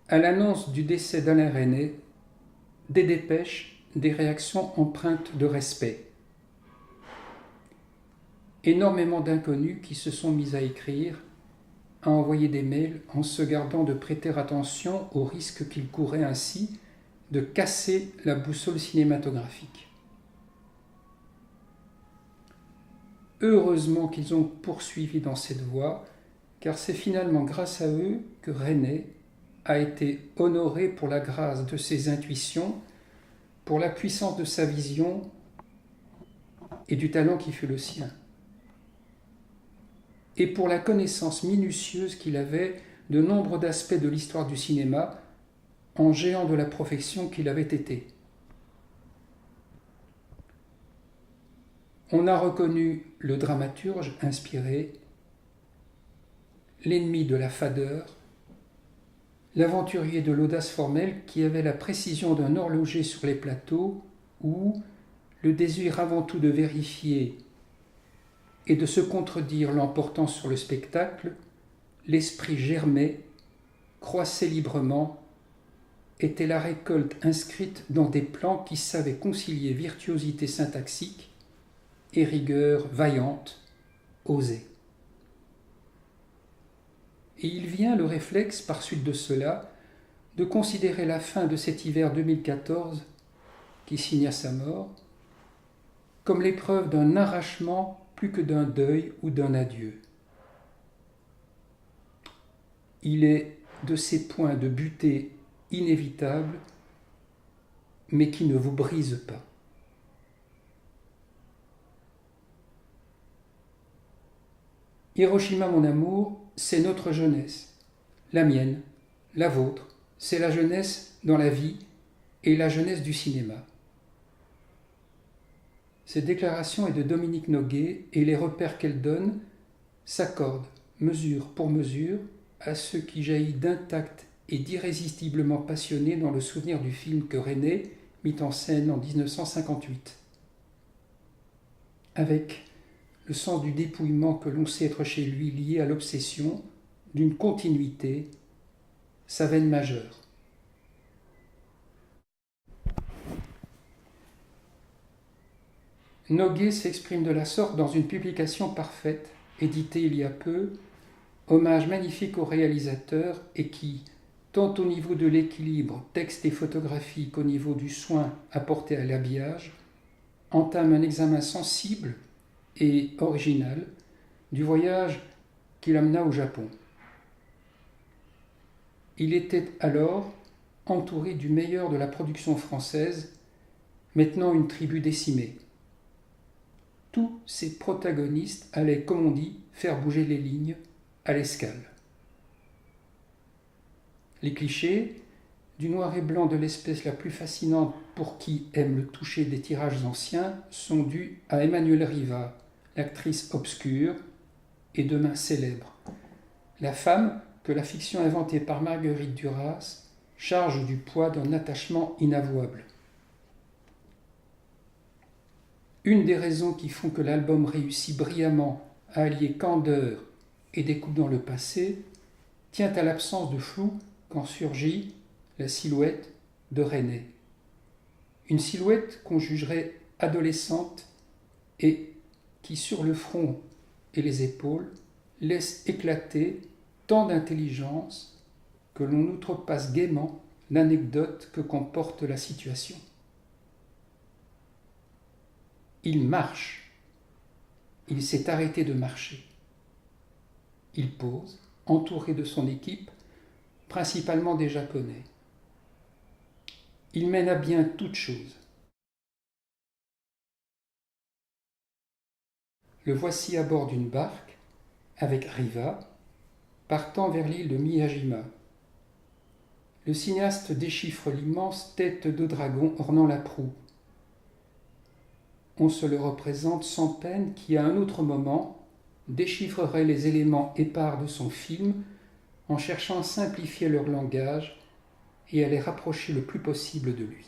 À l'annonce du décès d'Alain Resnais, des dépêches, des réactions empreintes de respect. Énormément d'inconnus qui se sont mis à écrire, à envoyer des mails en se gardant de prêter attention au risque qu'ils couraient ainsi de casser la boussole cinématographique. Heureusement qu'ils ont poursuivi dans cette voie, car c'est finalement grâce à eux que Resnais a été honoré pour la grâce de ses intuitions, pour la puissance de sa vision et du talent qui fut le sien, et pour la connaissance minutieuse qu'il avait de nombre d'aspects de l'histoire du cinéma, en géant de la profession qu'il avait été. On a reconnu le dramaturge inspiré, l'ennemi de la fadeur, l'aventurier de l'audace formelle qui avait la précision d'un horloger sur les plateaux où le désir avant tout de vérifier et de se contredire l'emportant sur le spectacle, l'esprit germait, croissait librement, était la récolte inscrite dans des plans qui savaient concilier virtuosité syntaxique et rigueur vaillante, osée. Et il vient le réflexe, par suite de cela, de considérer la fin de cet hiver 2014, qui signa sa mort, comme l'épreuve d'un arrachement plus que d'un deuil ou d'un adieu. Il est de ces points de butée inévitables, mais qui ne vous brisent pas. Hiroshima, mon amour, c'est notre jeunesse, la mienne, la vôtre, c'est la jeunesse dans la vie et la jeunesse du cinéma. Cette déclaration est de Dominique Noguet et les repères qu'elle donne s'accordent, mesure pour mesure, à ce qui jaillit d'intact et d'irrésistiblement passionné dans le souvenir du film que Resnais mit en scène en 1958. Avec le sens du dépouillement que l'on sait être chez lui lié à l'obsession d'une continuité, sa veine majeure. Noguet s'exprime de la sorte dans une publication parfaite, éditée il y a peu, hommage magnifique au réalisateur et qui, tant au niveau de l'équilibre texte et photographie qu'au niveau du soin apporté à l'habillage, entame un examen sensible et original du voyage qui l'amena au Japon. Il était alors entouré du meilleur de la production française, maintenant une tribu décimée. Tous ses protagonistes allaient, comme on dit, faire bouger les lignes à l'escale. Les clichés, du noir et blanc de l'espèce la plus fascinante pour qui aime le toucher des tirages anciens, sont dus à Emmanuelle Riva, l'actrice obscure et demain célèbre, la femme que la fiction inventée par Marguerite Duras charge du poids d'un attachement inavouable. Une des raisons qui font que l'album réussit brillamment à allier candeur et découpe dans le passé tient à l'absence de flou quand surgit la silhouette de Resnais. Une silhouette qu'on jugerait adolescente et qui, sur le front et les épaules, laisse éclater tant d'intelligence que l'on outrepasse gaiement l'anecdote que comporte la situation. Il marche. Il s'est arrêté de marcher. Il pose, entouré de son équipe, principalement des Japonais. Il mène à bien toute chose. Le voici à bord d'une barque, avec Riva, partant vers l'île de Miyajima. Le cinéaste déchiffre l'immense tête de dragon ornant la proue. On se le représente sans peine qui, à un autre moment, déchiffrerait les éléments épars de son film en cherchant à simplifier leur langage et à les rapprocher le plus possible de lui.